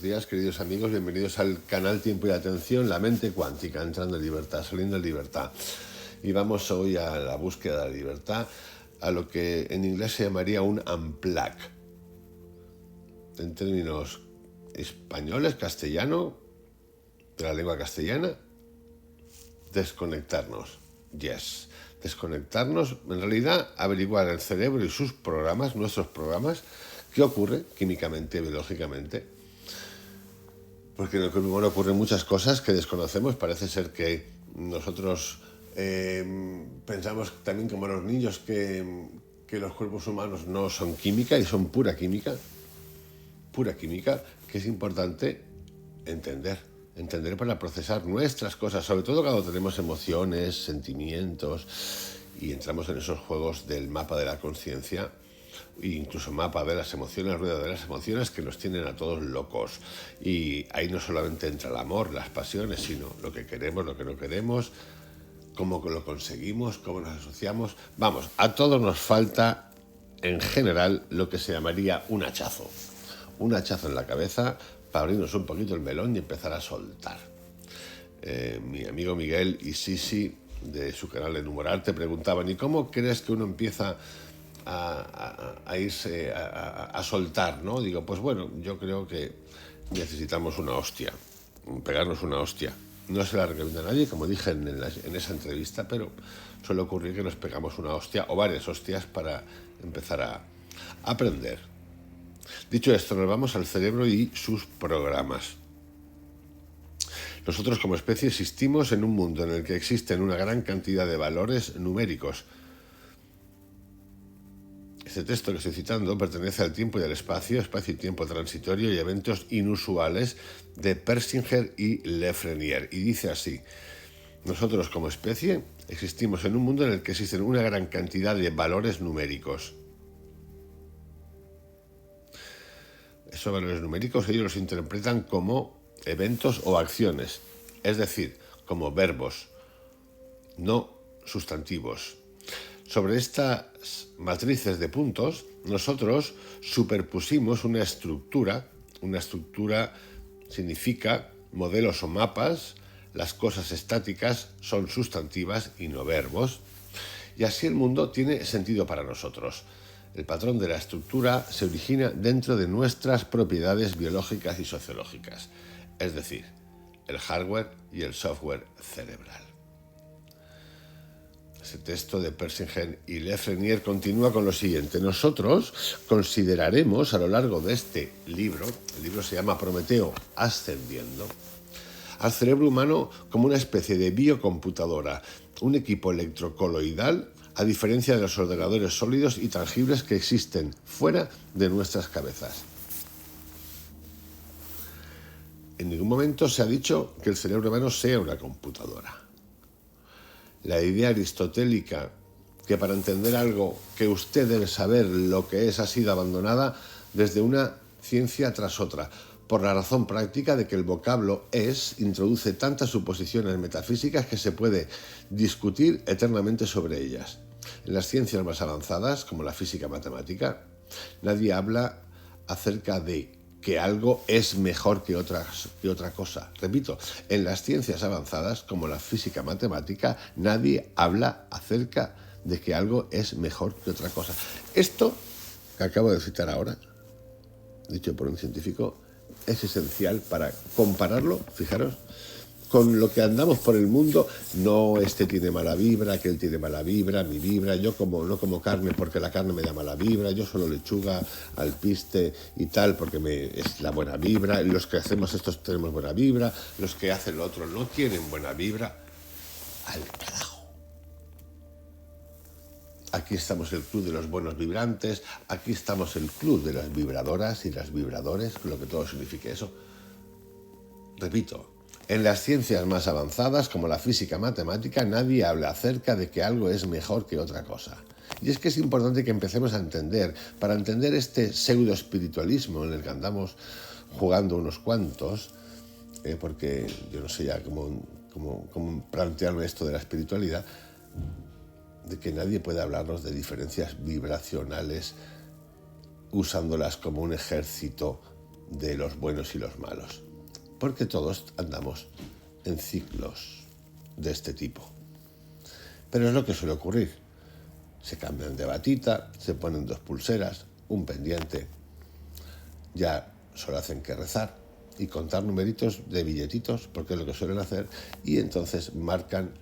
días, queridos amigos, bienvenidos al canal Tiempo y Atención, la mente cuántica, entrando en libertad, saliendo en libertad. Y vamos hoy a la búsqueda de la libertad, a lo que en inglés se llamaría un unplug. En términos españoles, castellano, de la lengua castellana, desconectarnos. Yes. Desconectarnos, en realidad averiguar el cerebro y sus programas, nuestros programas, qué ocurre químicamente, biológicamente. Porque en el cuerpo humano ocurren muchas cosas que desconocemos. Parece ser que nosotros pensamos también como los niños que los cuerpos humanos no son química y son pura química, que es importante entender para procesar nuestras cosas, sobre todo cuando tenemos emociones, sentimientos y entramos en esos juegos del mapa de la conciencia e incluso mapa de las emociones, rueda de las emociones que nos tienen a todos locos. Y ahí no solamente entra el amor, las pasiones, sino lo que queremos, lo que no queremos, cómo lo conseguimos, cómo nos asociamos. Vamos, a todos nos falta en general lo que se llamaría un hachazo en la cabeza para abrirnos un poquito el melón y empezar a soltar. Mi amigo Miguel y Sisi de su canal de Numorarte preguntaban: ¿y cómo crees que uno empieza a irse a soltar, ¿no? Digo, pues bueno, yo creo que necesitamos una hostia, pegarnos una hostia. No se la recomiendo a nadie, como dije en esa entrevista, pero suele ocurrir que nos pegamos una hostia o varias hostias para empezar a aprender. Dicho esto, nos vamos al cerebro y sus programas. Nosotros como especie existimos en un mundo en el que existen una gran cantidad de valores numéricos. Este texto que estoy citando pertenece al tiempo y al espacio y tiempo transitorio y eventos inusuales de Persinger y Lefrenier. Y dice así: nosotros como especie existimos en un mundo en el que existen una gran cantidad de valores numéricos. Esos valores numéricos ellos los interpretan como eventos o acciones, es decir, como verbos, no sustantivos. Sobre estas matrices de puntos, nosotros superpusimos una estructura. Una estructura significa modelos o mapas. Las cosas estáticas son sustantivas y no verbos. Y así el mundo tiene sentido para nosotros. El patrón de la estructura se origina dentro de nuestras propiedades biológicas y sociológicas, es decir, el hardware y el software cerebral. Ese texto de Persinger y Lefrenier continúa con lo siguiente: nosotros consideraremos a lo largo de este libro, el libro se llama Prometeo Ascendiendo, al cerebro humano como una especie de biocomputadora, un equipo electrocoloidal, a diferencia de los ordenadores sólidos y tangibles que existen fuera de nuestras cabezas. En ningún momento se ha dicho que el cerebro humano sea una computadora. La idea aristotélica que para entender algo que usted debe saber lo que es ha sido abandonada desde una ciencia tras otra, por la razón práctica de que el vocablo es introduce tantas suposiciones metafísicas que se puede discutir eternamente sobre ellas. En las ciencias más avanzadas, como la física matemática, nadie habla acerca de que algo es mejor que otra cosa. Repito, en las ciencias avanzadas, como la física matemática, nadie habla acerca de que algo es mejor que otra cosa. Esto que acabo de citar ahora, dicho por un científico, es esencial para compararlo, fijaros, con lo que andamos por el mundo. No, este tiene mala vibra, aquel tiene mala vibra, mi vibra, yo no como carne porque la carne me da mala vibra, yo solo lechuga, alpiste y tal porque es la buena vibra, los que hacemos esto tenemos buena vibra, los que hacen lo otro no tienen buena vibra. Al carajo. Aquí estamos el club de los buenos vibrantes, aquí estamos el club de las vibradoras y las vibradores, lo que todo signifique eso. Repito, en las ciencias más avanzadas, como la física matemática, nadie habla acerca de que algo es mejor que otra cosa. Y es que es importante que empecemos a entender, para entender este pseudo-espiritualismo en el que andamos jugando unos cuantos, porque yo no sé ya cómo plantearme esto de la espiritualidad, de que nadie puede hablarnos de diferencias vibracionales usándolas como un ejército de los buenos y los malos, porque todos andamos en ciclos de este tipo. Pero es lo que suele ocurrir. Se cambian de batita, se ponen 2 pulseras, un pendiente, ya solo hacen que rezar y contar numeritos de billetitos, porque es lo que suelen hacer, y entonces marcan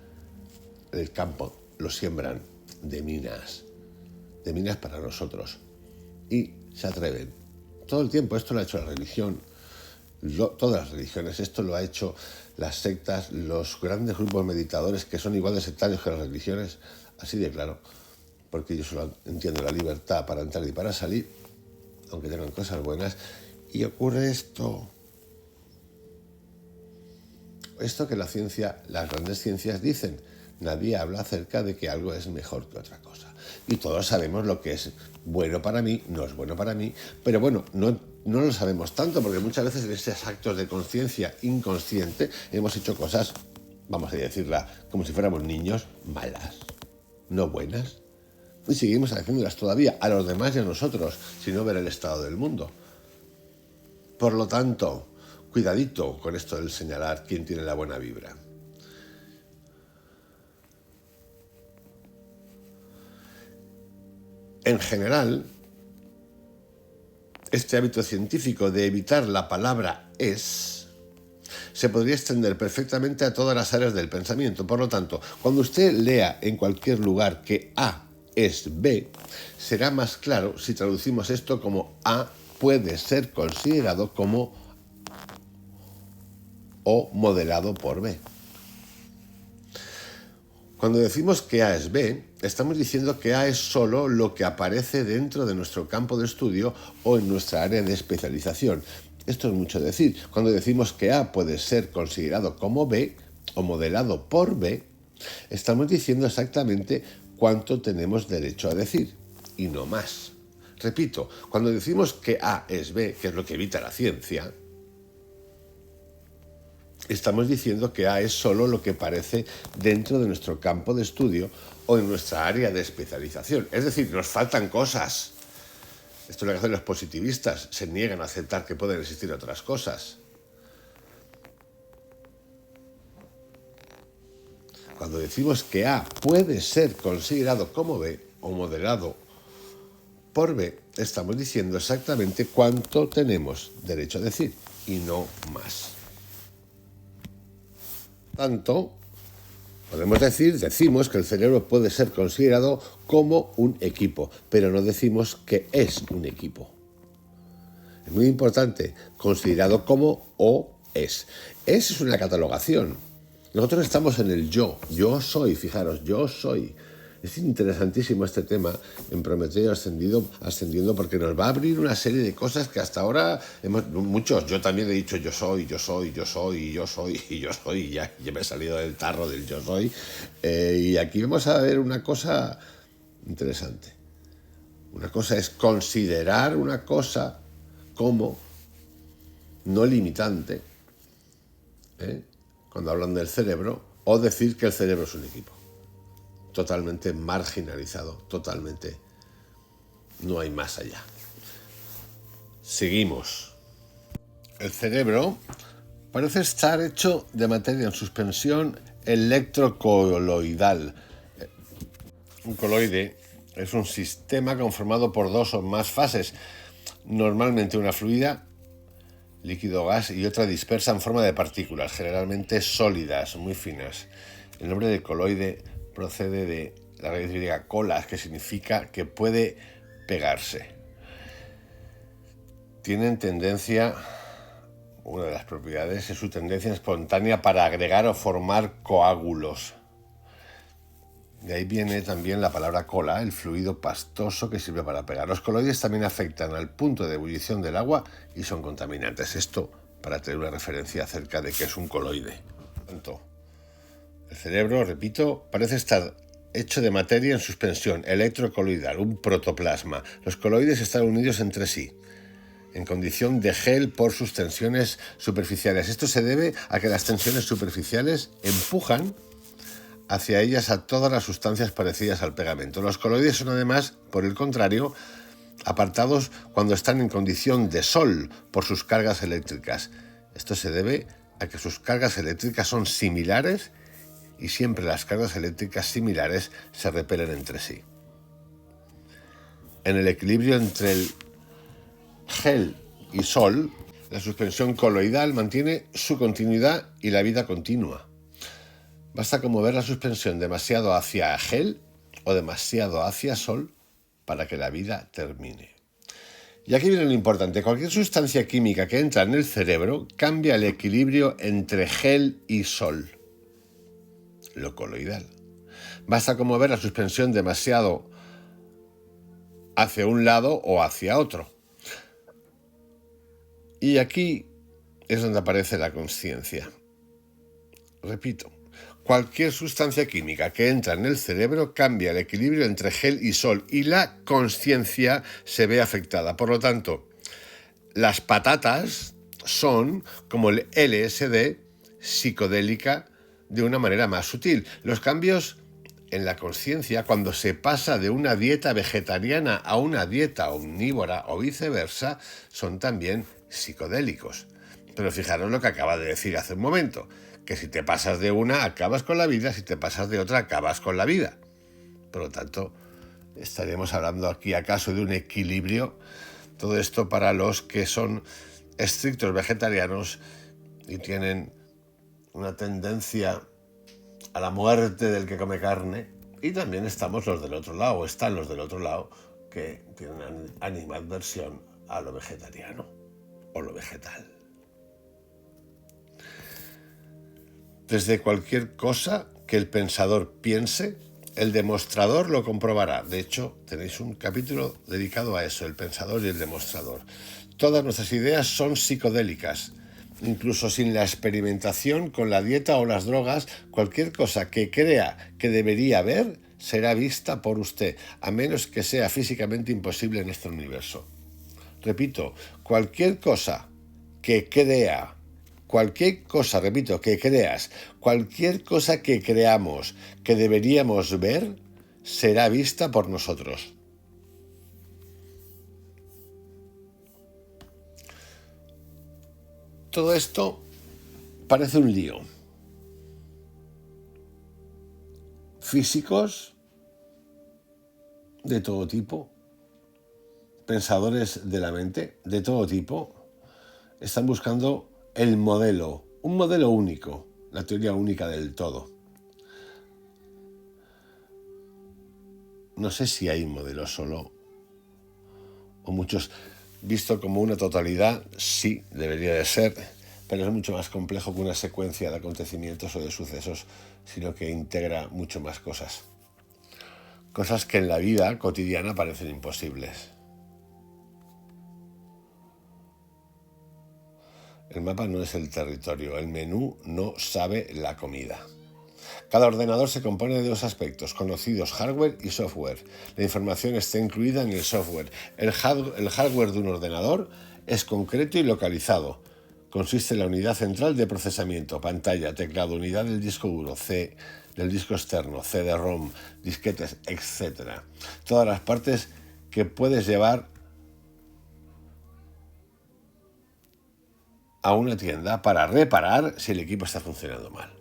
el campo, lo siembran de minas para nosotros, y se atreven. Todo el tiempo esto lo ha hecho la religión, todas las religiones, esto lo ha hecho las sectas, los grandes grupos meditadores que son igual de sectarios que las religiones, así de claro, porque yo solo entiendo la libertad para entrar y para salir, aunque tengan cosas buenas, y ocurre esto que la ciencia, las grandes ciencias dicen. Nadie habla acerca de que algo es mejor que otra cosa. Y todos sabemos lo que es bueno para mí, no es bueno para mí, pero bueno, no lo sabemos tanto, porque muchas veces en esos actos de conciencia inconsciente hemos hecho cosas, vamos a decirla, como si fuéramos niños, malas, no buenas. Y seguimos haciéndolas todavía, a los demás y a nosotros, sin no ver el estado del mundo. Por lo tanto, cuidadito con esto del señalar quién tiene la buena vibra. En general, este hábito científico de evitar la palabra es se podría extender perfectamente a todas las áreas del pensamiento. Por lo tanto, cuando usted lea en cualquier lugar que A es B, será más claro si traducimos esto como A puede ser considerado como O modelado por B. Cuando decimos que A es B, estamos diciendo que A es solo lo que aparece dentro de nuestro campo de estudio o en nuestra área de especialización. Esto es mucho decir. Cuando decimos que A puede ser considerado como B o modelado por B, estamos diciendo exactamente cuánto tenemos derecho a decir, y no más. Repito, cuando decimos que A es B, que es lo que evita la ciencia, estamos diciendo que A es solo lo que aparece dentro de nuestro campo de estudio o en nuestra área de especialización. Es decir, nos faltan cosas. Esto es lo que hacen los positivistas. Se niegan a aceptar que pueden existir otras cosas. Cuando decimos que A puede ser considerado como B o modelado por B, estamos diciendo exactamente cuánto tenemos derecho a decir y no más. Tanto, decimos que el cerebro puede ser considerado como un equipo, pero no decimos que es un equipo. Es muy importante, considerado como o es. Es una catalogación. Nosotros estamos en el yo soy, fijaros, yo soy. Es interesantísimo este tema en Prometeo Ascendiendo, porque nos va a abrir una serie de cosas que hasta ahora muchos, yo también he dicho yo soy, y ya me he salido del tarro del yo soy. Y aquí vamos a ver una cosa interesante. Una cosa es considerar una cosa como no limitante, cuando hablan del cerebro, o decir que el cerebro es un equipo. Totalmente marginalizado, totalmente. No hay más allá. Seguimos. El cerebro parece estar hecho de materia en suspensión electrocoloidal. Un coloide es un sistema conformado por 2 o más fases, normalmente una fluida, líquido, gas, y otra dispersa en forma de partículas, generalmente sólidas, muy finas. El nombre de coloide procede de la raíz griega kolas, que significa que puede pegarse. Tienen tendencia, una de las propiedades es su tendencia espontánea para agregar o formar coágulos. De ahí viene también la palabra cola, el fluido pastoso que sirve para pegar. Los coloides también afectan al punto de ebullición del agua y son contaminantes. Esto para tener una referencia acerca de qué es un coloide. El cerebro, repito, parece estar hecho de materia en suspensión electrocoloidal, un protoplasma. Los coloides están unidos entre sí, en condición de gel por sus tensiones superficiales. Esto se debe a que las tensiones superficiales empujan hacia ellas a todas las sustancias parecidas al pegamento. Los coloides son además, por el contrario, apartados cuando están en condición de sol por sus cargas eléctricas. Esto se debe a que sus cargas eléctricas son similares y siempre las cargas eléctricas similares se repelen entre sí. En el equilibrio entre el gel y sol, la suspensión coloidal mantiene su continuidad y la vida continua. Basta con mover la suspensión demasiado hacia gel o demasiado hacia sol para que la vida termine. Y aquí viene lo importante. Cualquier sustancia química que entra en el cerebro cambia el equilibrio entre gel y sol, lo coloidal. Basta con mover la suspensión demasiado hacia un lado o hacia otro. Y aquí es donde aparece la consciencia. Repito, cualquier sustancia química que entra en el cerebro cambia el equilibrio entre gel y sol y la consciencia se ve afectada. Por lo tanto, las patatas son como el LSD psicodélica de una manera más sutil. Los cambios en la consciencia, cuando se pasa de una dieta vegetariana a una dieta omnívora o viceversa, son también psicodélicos. Pero fijaros lo que acaba de decir hace un momento, que si te pasas de una acabas con la vida, si te pasas de otra acabas con la vida. Por lo tanto, estaríamos hablando aquí acaso de un equilibrio. Todo esto para los que son estrictos vegetarianos y tienen una tendencia a la muerte del que come carne, y también estamos los del otro lado, o están los del otro lado, que tienen animadversión a lo vegetariano o lo vegetal. Desde cualquier cosa que el pensador piense, el demostrador lo comprobará. De hecho, tenéis un capítulo dedicado a eso, el pensador y el demostrador. Todas nuestras ideas son psicodélicas. Incluso sin la experimentación con la dieta o las drogas, cualquier cosa que crea que debería ver será vista por usted, a menos que sea físicamente imposible en este universo. Repito, cualquier cosa que crea, cualquier cosa, repito, que creas, cualquier cosa que creamos que deberíamos ver, será vista por nosotros. Todo esto parece un lío. Físicos de todo tipo, pensadores de la mente de todo tipo, están buscando el modelo, un modelo único, la teoría única del todo. No sé si hay un modelo solo o muchos. Visto como una totalidad, sí, debería de ser, pero es mucho más complejo que una secuencia de acontecimientos o de sucesos, sino que integra mucho más cosas. Cosas que en la vida cotidiana parecen imposibles. El mapa no es el territorio, el menú no sabe la comida. Cada ordenador se compone de dos aspectos, conocidos hardware y software. La información está incluida en el software. El hardware de un ordenador es concreto y localizado. Consiste en la unidad central de procesamiento, pantalla, teclado, unidad del disco duro, C del disco externo, CD-ROM, disquetes, etc. Todas las partes que puedes llevar a una tienda para reparar si el equipo está funcionando mal.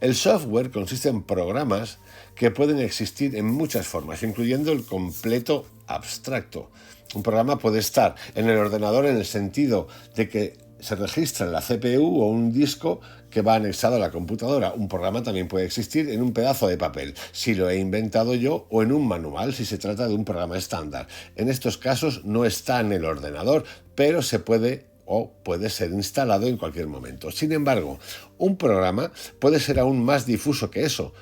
El software consiste en programas que pueden existir en muchas formas, incluyendo el completo abstracto. Un programa puede estar en el ordenador en el sentido de que se registra en la CPU o un disco que va anexado a la computadora. Un programa también puede existir en un pedazo de papel, si lo he inventado yo, o en un manual, si se trata de un programa estándar. En estos casos no está en el ordenador, pero se puede o puede ser instalado en cualquier momento. Sin embargo, un programa puede ser aún más difuso que eso.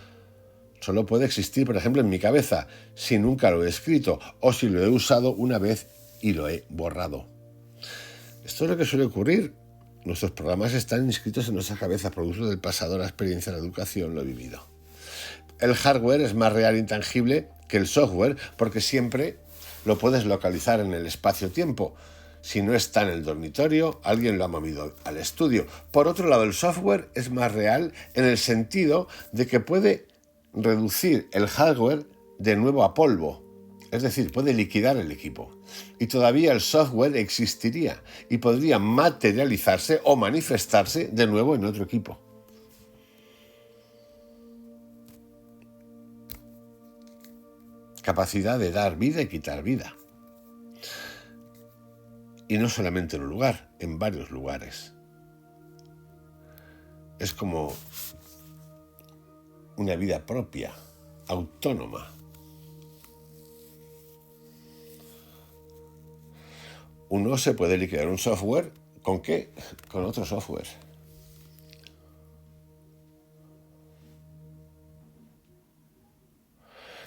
Solo puede existir, por ejemplo, en mi cabeza, si nunca lo he escrito o si lo he usado una vez y lo he borrado. Esto es lo que suele ocurrir. Nuestros programas están inscritos en nuestra cabeza, producto del pasado, la experiencia, la educación, lo vivido. El hardware es más real e intangible que el software porque siempre lo puedes localizar en el espacio-tiempo. Si no está en el dormitorio, alguien lo ha movido al estudio. Por otro lado, el software es más real en el sentido de que puede reducir el hardware de nuevo a polvo. Es decir, puede liquidar el equipo. Y todavía el software existiría y podría materializarse o manifestarse de nuevo en otro equipo. Capacidad de dar vida y quitar vida. Y no solamente en un lugar, en varios lugares. Es como una vida propia, autónoma. Uno se puede liquidar un software, ¿con qué? Con otro software.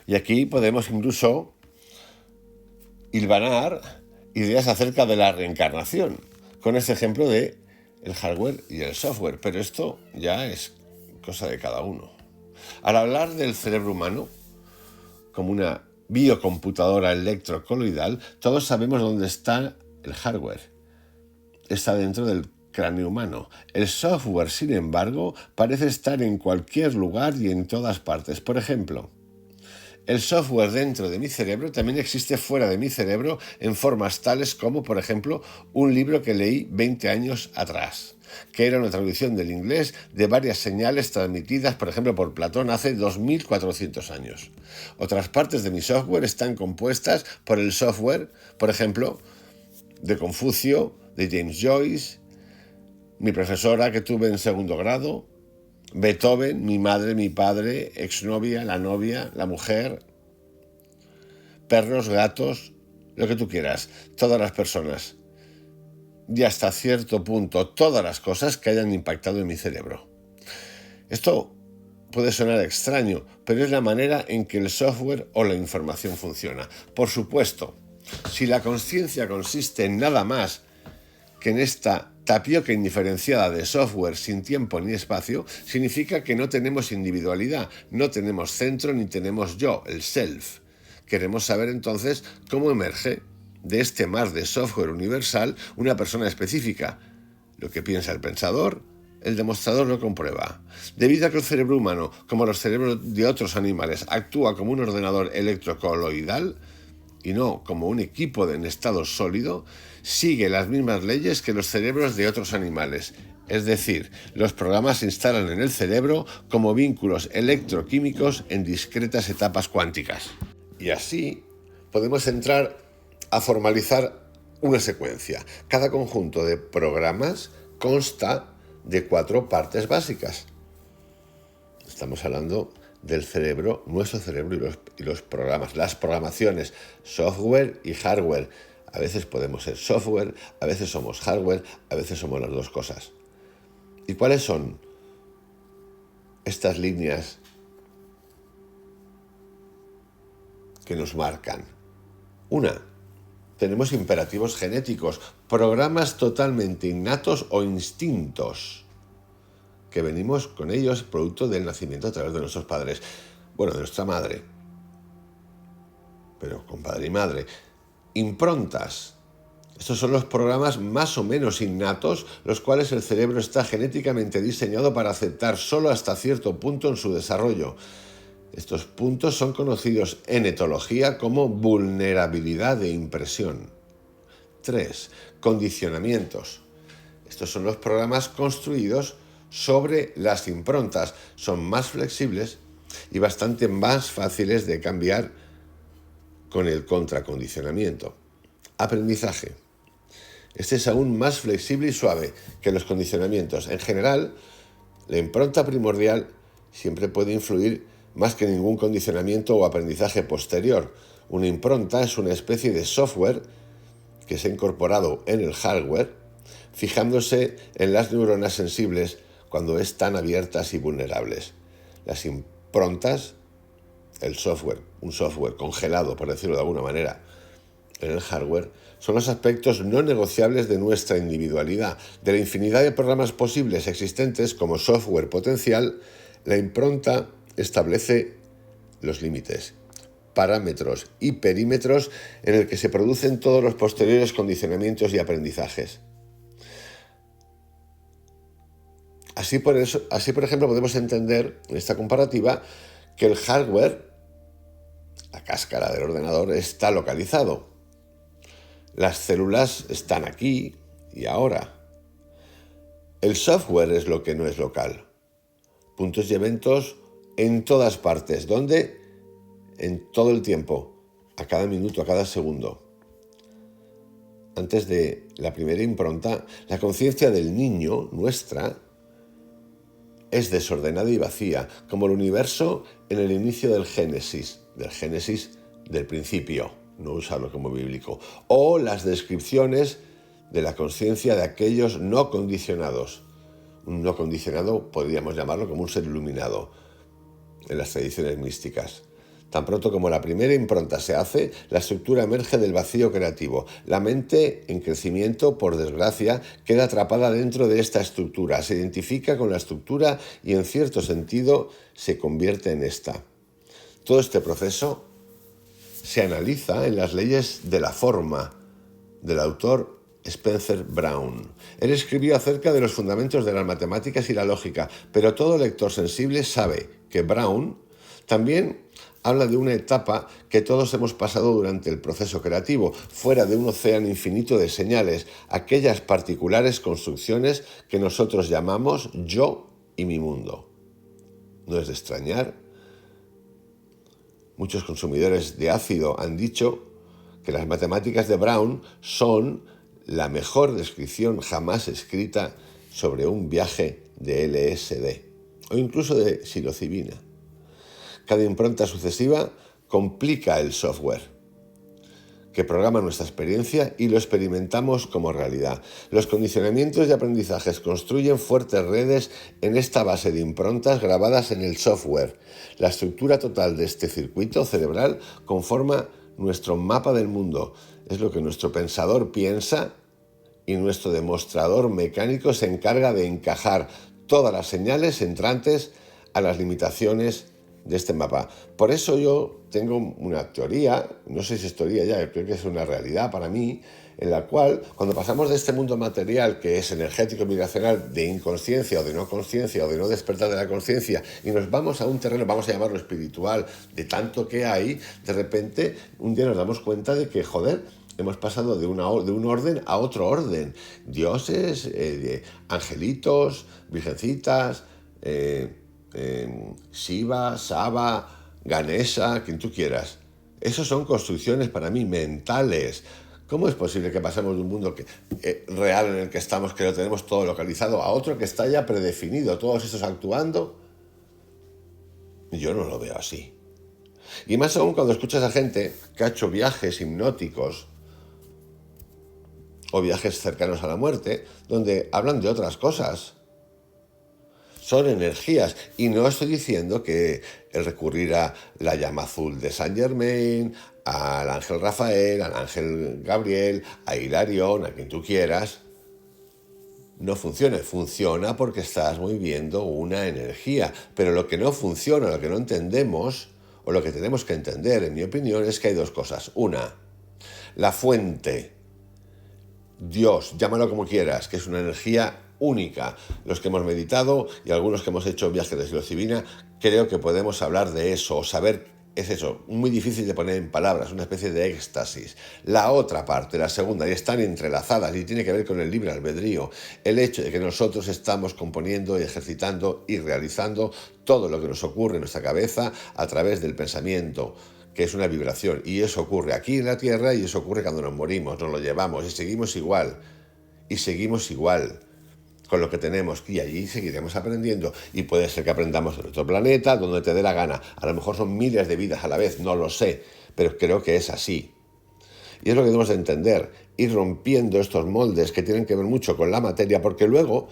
Y aquí podemos incluso hilvanar ideas acerca de la reencarnación, con este ejemplo de el hardware y el software, pero esto ya es cosa de cada uno. Al hablar del cerebro humano como una biocomputadora electrocoloidal, todos sabemos dónde está el hardware. Está dentro del cráneo humano. El software, sin embargo, parece estar en cualquier lugar y en todas partes. Por ejemplo, el software dentro de mi cerebro también existe fuera de mi cerebro en formas tales como, por ejemplo, un libro que leí 20 años atrás, que era una traducción del inglés de varias señales transmitidas, por ejemplo, por Platón hace 2400 años. Otras partes de mi software están compuestas por el software, por ejemplo, de Confucio, de James Joyce, mi profesora que tuve en segundo grado, Beethoven, mi madre, mi padre, exnovia, la novia, la mujer, perros, gatos, lo que tú quieras, todas las personas. Y hasta cierto punto, todas las cosas que hayan impactado en mi cerebro. Esto puede sonar extraño, pero es la manera en que el software o la información funciona. Por supuesto, si la consciencia consiste en nada más que en esta tapioca indiferenciada de software sin tiempo ni espacio, significa que no tenemos individualidad, no tenemos centro ni tenemos yo, el self. Queremos saber entonces cómo emerge de este mar de software universal una persona específica. Lo que piensa el pensador, el demostrador lo comprueba. Debido a que el cerebro humano, como los cerebros de otros animales, actúa como un ordenador electrocoloidal, y no como un equipo en estado sólido, sigue las mismas leyes que los cerebros de otros animales. Es decir, los programas se instalan en el cerebro como vínculos electroquímicos en discretas etapas cuánticas. Y así podemos entrar a formalizar una secuencia. Cada conjunto de programas consta de 4 partes básicas. Estamos hablando del cerebro, nuestro cerebro y los programas, las programaciones, software y hardware. A veces podemos ser software, a veces somos hardware, a veces somos las dos cosas. ¿Y cuáles son estas líneas que nos marcan? Una, tenemos imperativos genéticos, programas totalmente innatos o instintos, que venimos con ellos producto del nacimiento a través de nuestros padres, bueno, de nuestra madre, pero con padre y madre. Improntas. Estos son los programas más o menos innatos, los cuales el cerebro está genéticamente diseñado para aceptar solo hasta cierto punto en su desarrollo. Estos puntos son conocidos en etología como vulnerabilidad de impresión. 3. Condicionamientos. Estos son los programas construidos sobre las improntas. Son más flexibles y bastante más fáciles de cambiar con el contracondicionamiento. Aprendizaje. Este es aún más flexible y suave que los condicionamientos. En general, la impronta primordial siempre puede influir más que ningún condicionamiento o aprendizaje posterior. Una impronta es una especie de software que se ha incorporado en el hardware, fijándose en las neuronas sensibles cuando están abiertas y vulnerables. Las improntas, el software, un software congelado, por decirlo de alguna manera, en el hardware, son los aspectos no negociables de nuestra individualidad. De la infinidad de programas posibles existentes como software potencial, la impronta establece los límites, parámetros y perímetros en el que se producen todos los posteriores condicionamientos y aprendizajes. Así, por ejemplo, podemos entender en esta comparativa que el hardware, la cáscara del ordenador está localizado. Las células están aquí y ahora. El software es lo que no es local. Puntos y eventos en todas partes. ¿Dónde? En todo el tiempo, a cada minuto, a cada segundo. Antes de la primera impronta, la conciencia del niño, nuestra, es desordenada y vacía, como el universo en el inicio del Génesis del principio, no usarlo como bíblico, o las descripciones de la conciencia de aquellos no condicionados. Un no condicionado podríamos llamarlo como un ser iluminado en las tradiciones místicas. Tan pronto como la primera impronta se hace, la estructura emerge del vacío creativo. La mente, en crecimiento, por desgracia, queda atrapada dentro de esta estructura, se identifica con la estructura y en cierto sentido se convierte en esta. Todo este proceso se analiza en las leyes de la forma del autor Spencer Brown. Él escribió acerca de los fundamentos de las matemáticas y la lógica, pero todo lector sensible sabe que Brown también habla de una etapa que todos hemos pasado durante el proceso creativo, fuera de un océano infinito de señales, aquellas particulares construcciones que nosotros llamamos yo y mi mundo. No es de extrañar. Muchos consumidores de ácido han dicho que las matemáticas de Brown son la mejor descripción jamás escrita sobre un viaje de LSD o incluso de psilocibina. Cada impronta sucesiva complica el software que programa nuestra experiencia y lo experimentamos como realidad. Los condicionamientos y aprendizajes construyen fuertes redes en esta base de improntas grabadas en el software. La estructura total de este circuito cerebral conforma nuestro mapa del mundo. Es lo que nuestro pensador piensa y nuestro demostrador mecánico se encarga de encajar todas las señales entrantes a las limitaciones de este mapa. Por eso yo tengo una teoría, no sé si es teoría ya, creo que es una realidad para mí, en la cual cuando pasamos de este mundo material que es energético y vibracional, de inconsciencia o de no despertar de la conciencia, y nos vamos a un terreno, vamos a llamarlo espiritual, de tanto que hay, de repente un día nos damos cuenta de que, hemos pasado de un orden a otro orden. Dioses, angelitos, virgencitas, Shiva, Saba, Ganesha, quien tú quieras. Esos son construcciones para mí mentales. ¿Cómo es posible que pasemos de un mundo real en el que estamos, que lo tenemos todo localizado, a otro que está ya predefinido, todos estos actuando? Yo no lo veo así. Y más aún cuando escuchas a gente que ha hecho viajes hipnóticos o viajes cercanos a la muerte, donde hablan de otras cosas. Son energías, y no estoy diciendo que el recurrir a la llama azul de Saint Germain, al ángel Rafael, al ángel Gabriel, a Hilarión, a quien tú quieras, no funcione. Funciona porque estás moviendo una energía, pero lo que no funciona, lo que no entendemos, o lo que tenemos que entender, en mi opinión, es que hay dos cosas. Una, la fuente, Dios, llámalo como quieras, que es una energía única. Los que hemos meditado y algunos que hemos hecho viajes de psilocibina, creo que podemos hablar de eso, o saber, es eso, muy difícil de poner en palabras, una especie de éxtasis. La otra parte, la segunda, y están entrelazadas y tiene que ver con el libre albedrío, el hecho de que nosotros estamos componiendo y ejercitando y realizando todo lo que nos ocurre en nuestra cabeza a través del pensamiento, que es una vibración, y eso ocurre aquí en la Tierra y eso ocurre cuando nos morimos, nos lo llevamos y seguimos igual, con lo que tenemos, y allí seguiremos aprendiendo, y puede ser que aprendamos en otro planeta, donde te dé la gana. A lo mejor son miles de vidas a la vez, no lo sé, pero creo que es así. Y es lo que debemos de entender, ir rompiendo estos moldes que tienen que ver mucho con la materia, porque luego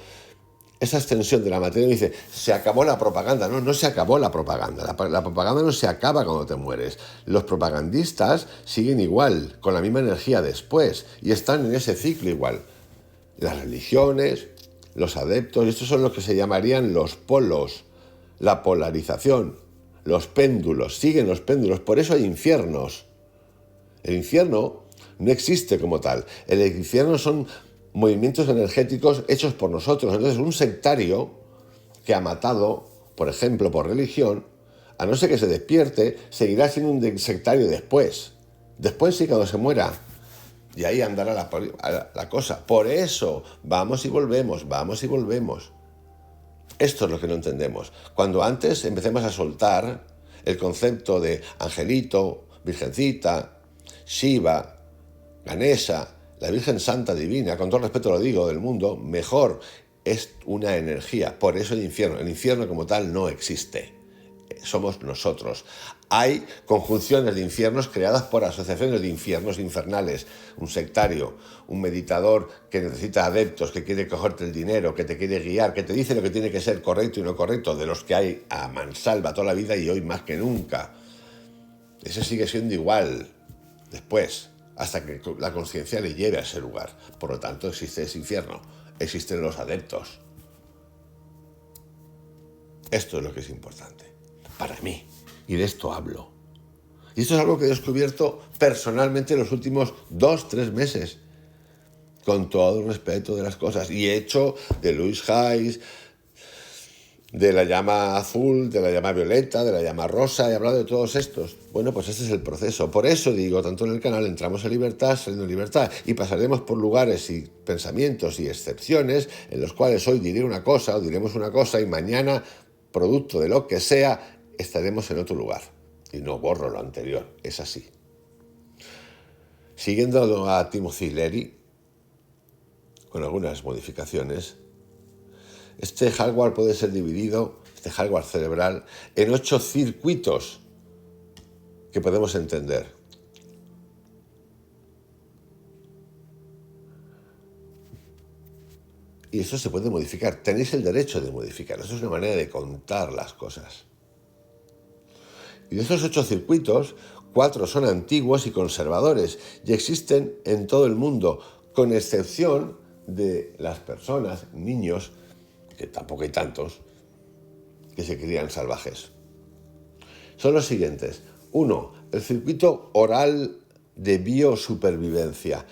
esa extensión de la materia dice, se acabó la propaganda. No, no se acabó la propaganda. La propaganda no se acaba cuando te mueres. Los propagandistas siguen igual, con la misma energía después, y están en ese ciclo igual. Las religiones, los adeptos, estos son los que se llamarían los polos, la polarización, los péndulos, siguen los péndulos, por eso hay infiernos. El infierno no existe como tal, el infierno son movimientos energéticos hechos por nosotros. Entonces un sectario que ha matado, por ejemplo, por religión, A no ser que se despierte, seguirá siendo un sectario después. Después sí, cuando se muera. Y ahí andará la cosa. Por eso, vamos y volvemos, vamos y volvemos. Esto es lo que no entendemos. Cuando antes empecemos a soltar el concepto de angelito, virgencita, Shiva, Ganesha, la Virgen Santa Divina, con todo respeto lo digo, del mundo, mejor, es una energía. Por eso el infierno como tal no existe. Somos nosotros. Hay conjunciones de infiernos creadas por asociaciones de infiernos infernales. Un sectario, un meditador que necesita adeptos, que quiere cogerte el dinero, que te quiere guiar, que te dice lo que tiene que ser correcto y no correcto, de los que hay a mansalva toda la vida y hoy más que nunca. Ese sigue siendo igual después, hasta que la conciencia le lleve a ese lugar. Por lo tanto, existe ese infierno, existen los adeptos. Esto es lo que es importante para mí, y de esto hablo. Y esto es algo que he descubierto personalmente en los últimos 2-3 meses, con todo el respeto de las cosas, y he hecho de Louis Hayes, de la llama azul, de la llama violeta, de la llama rosa, he hablado de todos estos. Bueno, pues este es el proceso. Por eso digo, tanto en el canal entramos en libertad, saliendo en libertad, y pasaremos por lugares y pensamientos y excepciones en los cuales hoy diré una cosa o diremos una cosa y mañana, producto de lo que sea, estaremos en otro lugar. Y no borro lo anterior, es así. Siguiendo a Timothy Leary, con algunas modificaciones, este hardware puede ser dividido, este hardware cerebral, en 8 circuitos que podemos entender. Y eso se puede modificar. Tenéis el derecho de modificarlo. Eso es una manera de contar las cosas. Y de esos 8 circuitos, 4 son antiguos y conservadores y existen en todo el mundo, con excepción de las personas, niños, que tampoco hay tantos, que se crían salvajes. Son los siguientes. 1. El circuito oral de biosupervivencia.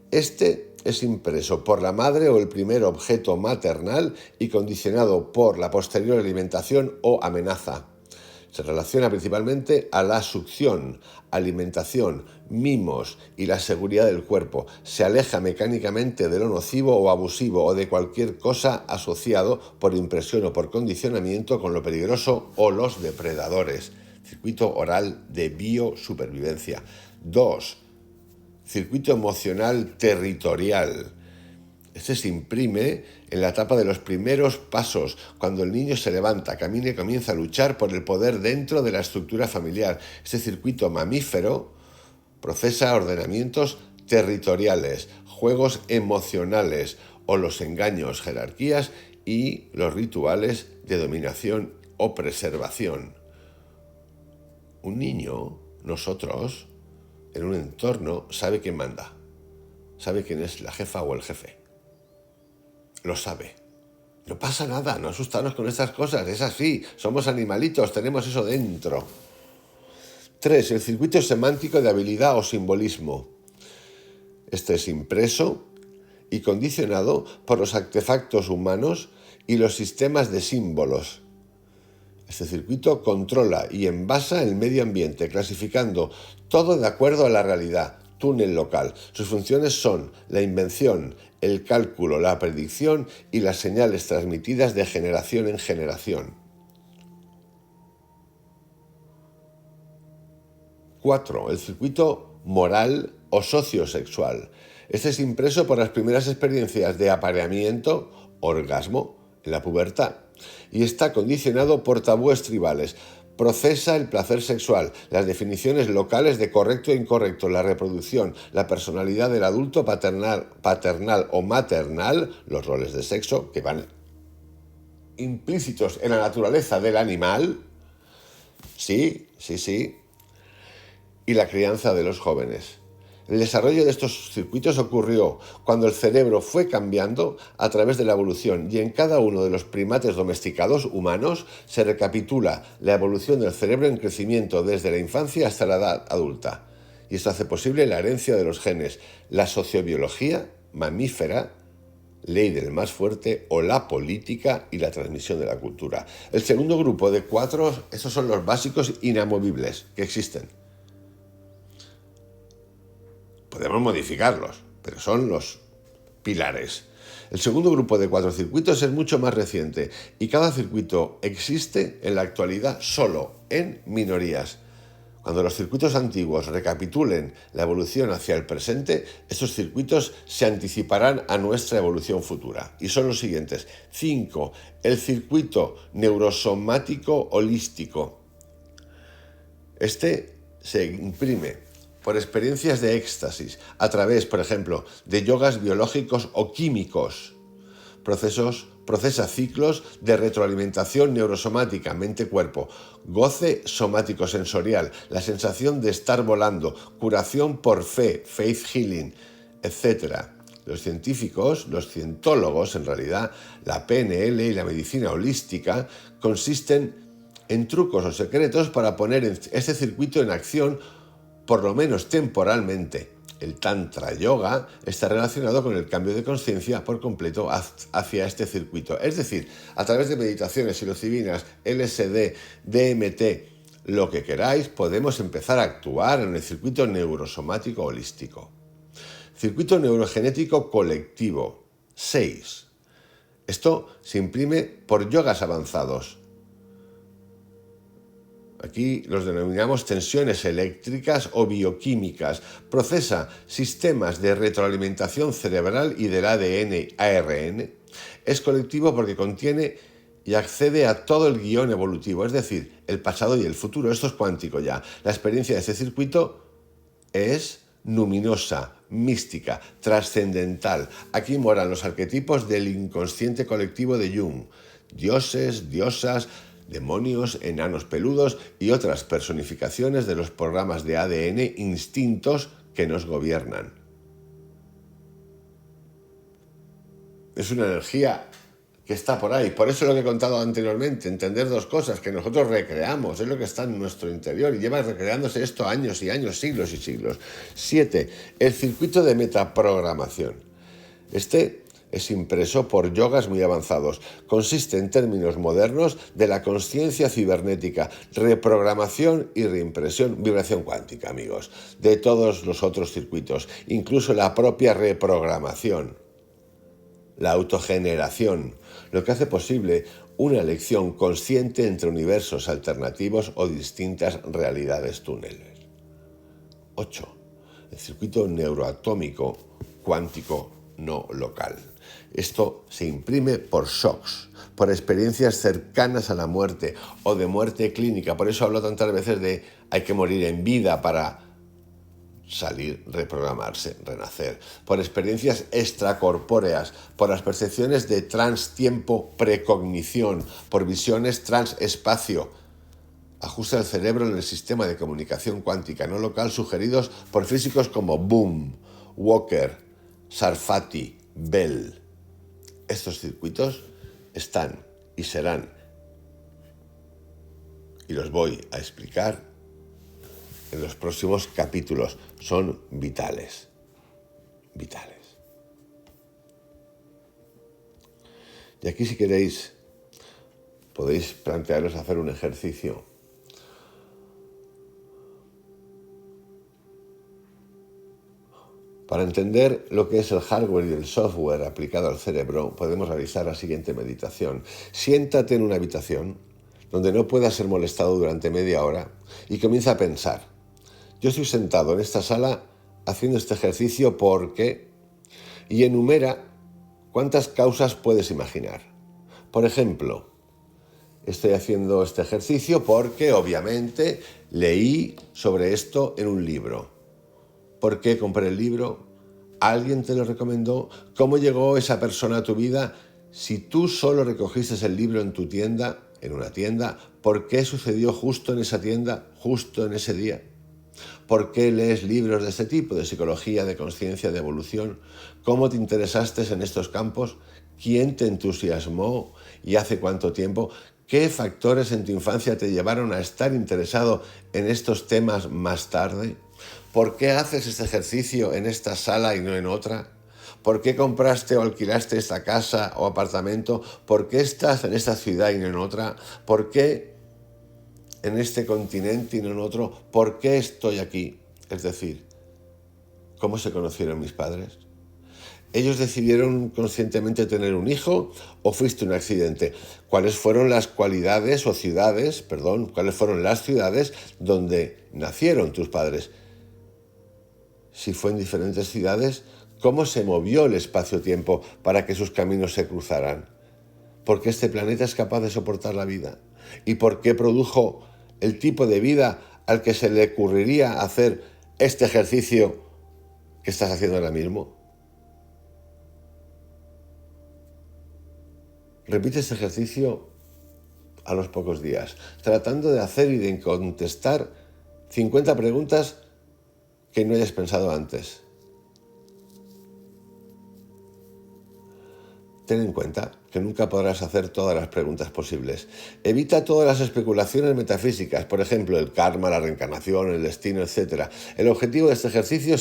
Este es impreso por la madre o el primer objeto maternal y condicionado por la posterior alimentación o amenaza. Se relaciona principalmente a la succión, alimentación, mimos y la seguridad del cuerpo. Se aleja mecánicamente de lo nocivo o abusivo o de cualquier cosa asociado por impresión o por condicionamiento con lo peligroso o los depredadores. Circuito oral de biosupervivencia. 2. Circuito emocional territorial. Este se imprime en la etapa de los primeros pasos, cuando el niño se levanta, camina y comienza a luchar por el poder dentro de la estructura familiar. Este circuito mamífero procesa ordenamientos territoriales, juegos emocionales o los engaños, jerarquías y los rituales de dominación o preservación. Un niño, nosotros, en un entorno, sabe quién manda, sabe quién es la jefa o el jefe. Lo sabe. No pasa nada, no asustarnos con estas cosas, es así, somos animalitos, tenemos eso dentro. 3. El circuito semántico de habilidad o simbolismo. Este es impreso y condicionado por los artefactos humanos y los sistemas de símbolos. Este circuito controla y envasa el medio ambiente, clasificando todo de acuerdo a la realidad, túnel local. Sus funciones son la invención, el cálculo, la predicción y las señales transmitidas de generación en generación. 4. El circuito moral o sociosexual. Este es impreso por las primeras experiencias de apareamiento, orgasmo, en la pubertad, y está condicionado por tabúes tribales. Procesa el placer sexual, las definiciones locales de correcto e incorrecto, la reproducción, la personalidad del adulto paternal o maternal, los roles de sexo que van implícitos en la naturaleza del animal, sí, y la crianza de los jóvenes. El desarrollo de estos circuitos ocurrió cuando el cerebro fue cambiando a través de la evolución y en cada uno de los primates domesticados humanos se recapitula la evolución del cerebro en crecimiento desde la infancia hasta la edad adulta. Y esto hace posible la herencia de los genes. La sociobiología mamífera ley del más fuerte o la política y la transmisión de la cultura. El segundo grupo de 4, esos son los básicos inamovibles que existen. Podemos modificarlos, pero son los pilares. El segundo grupo de 4 circuitos es mucho más reciente y cada circuito existe en la actualidad solo en minorías. Cuando los circuitos antiguos recapitulen la evolución hacia el presente, estos circuitos se anticiparán a nuestra evolución futura. Y son los siguientes. 5. El circuito neurosomático holístico. Este se imprime por experiencias de éxtasis, a través, por ejemplo, de yogas biológicos o químicos. Procesa ciclos de retroalimentación neurosomática, mente-cuerpo, goce somático-sensorial, la sensación de estar volando, curación por fe, faith healing, etc. Los científicos, los cientólogos, en realidad, la PNL y la medicina holística consisten en trucos o secretos para poner este circuito en acción, por lo menos temporalmente. El Tantra Yoga está relacionado con el cambio de conciencia por completo hacia este circuito. Es decir, a través de meditaciones, psilocibinas, LSD, DMT, lo que queráis, podemos empezar a actuar en el circuito neurosomático holístico. Circuito neurogenético colectivo, 6. Esto se imprime por yogas avanzados. Aquí los denominamos tensiones eléctricas o bioquímicas. Procesa sistemas de retroalimentación cerebral y del ADN-ARN. Es colectivo porque contiene y accede a todo el guión evolutivo, es decir, el pasado y el futuro. Esto es cuántico ya. La experiencia de este circuito es luminosa, mística, trascendental. Aquí moran los arquetipos del inconsciente colectivo de Jung. Dioses, diosas, demonios, enanos peludos y otras personificaciones de los programas de ADN, instintos que nos gobiernan. Es una energía que está por ahí. Por eso lo que he contado anteriormente, entender dos cosas que nosotros recreamos, es lo que está en nuestro interior y lleva recreándose esto años y años, siglos y siglos. 7. El circuito de metaprogramación. Este es impreso por yogas muy avanzados. Consiste en términos modernos de la consciencia cibernética, reprogramación y reimpresión, vibración cuántica, amigos, de todos los otros circuitos, incluso la propia reprogramación, la autogeneración, lo que hace posible una elección consciente entre universos alternativos o distintas realidades túneles. 8. El circuito neuroatómico cuántico no local. Esto se imprime por shocks, por experiencias cercanas a la muerte o de muerte clínica. Por eso hablo tantas veces de hay que morir en vida para salir, reprogramarse, renacer. Por experiencias extracorpóreas, por las percepciones de transtiempo precognición, por visiones transespacio. Ajuste del cerebro en el sistema de comunicación cuántica no local sugeridos por físicos como Bohm, Walker, Sarfati, Bell. Estos circuitos están y serán, y los voy a explicar en los próximos capítulos, son vitales. Vitales. Y aquí, si queréis, podéis plantearos hacer un ejercicio para entender lo que es el hardware y el software aplicado al cerebro. Podemos realizar la siguiente meditación. Siéntate en una habitación donde no puedas ser molestado durante media hora y comienza a pensar. Yo estoy sentado en esta sala haciendo este ejercicio porque... y enumera cuántas causas puedes imaginar. Por ejemplo, estoy haciendo este ejercicio porque obviamente leí sobre esto en un libro. ¿Por qué compré el libro? ¿Alguien te lo recomendó? ¿Cómo llegó esa persona a tu vida? Si tú solo recogiste el libro en tu tienda, en una tienda, ¿por qué sucedió justo en esa tienda, justo en ese día? ¿Por qué lees libros de este tipo, de psicología, de conciencia, de evolución? ¿Cómo te interesaste en estos campos? ¿Quién te entusiasmó y hace cuánto tiempo? ¿Qué factores en tu infancia te llevaron a estar interesado en estos temas más tarde? ¿Por qué haces este ejercicio en esta sala y no en otra? ¿Por qué compraste o alquilaste esta casa o apartamento? ¿Por qué estás en esta ciudad y no en otra? ¿Por qué en este continente y no en otro? ¿Por qué estoy aquí? Es decir, ¿cómo se conocieron mis padres? ¿Ellos decidieron conscientemente tener un hijo o fuiste un accidente? ¿Cuáles fueron las cualidades o ciudades, cuáles fueron las ciudades donde nacieron tus padres? Si fue en diferentes ciudades, ¿cómo se movió el espacio-tiempo para que sus caminos se cruzaran? ¿Por qué este planeta es capaz de soportar la vida? ¿Y por qué produjo el tipo de vida al que se le ocurriría hacer este ejercicio que estás haciendo ahora mismo? Repite este ejercicio a los pocos días, tratando de hacer y de contestar 50 preguntas que no hayas pensado antes. Ten en cuenta que nunca podrás hacer todas las preguntas posibles. Evita todas las especulaciones metafísicas, por ejemplo, el karma, la reencarnación, el destino, etc. El objetivo de este ejercicio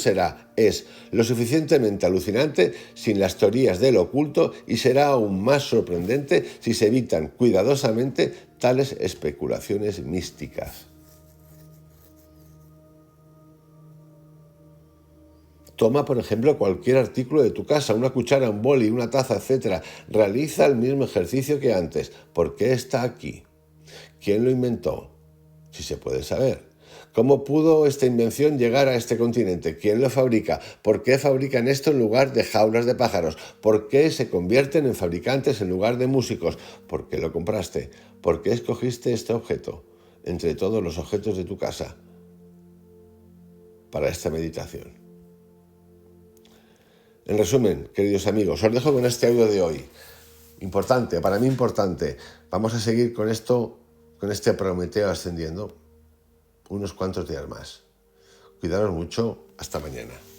es lo suficientemente alucinante sin las teorías del oculto y será aún más sorprendente si se evitan cuidadosamente tales especulaciones místicas. Toma, por ejemplo, cualquier artículo de tu casa, una cuchara, un boli, una taza, etc. Realiza el mismo ejercicio que antes. ¿Por qué está aquí? ¿Quién lo inventó? Si se puede saber. ¿Cómo pudo esta invención llegar a este continente? ¿Quién lo fabrica? ¿Por qué fabrican esto en lugar de jaulas de pájaros? ¿Por qué se convierten en fabricantes en lugar de músicos? ¿Por qué lo compraste? ¿Por qué escogiste este objeto entre todos los objetos de tu casa para esta meditación? En resumen, queridos amigos, os dejo con este audio de hoy. Importante, para mí importante. Vamos a seguir con esto, con este Prometeo ascendiendo unos cuantos días más. Cuidaros mucho. Hasta mañana.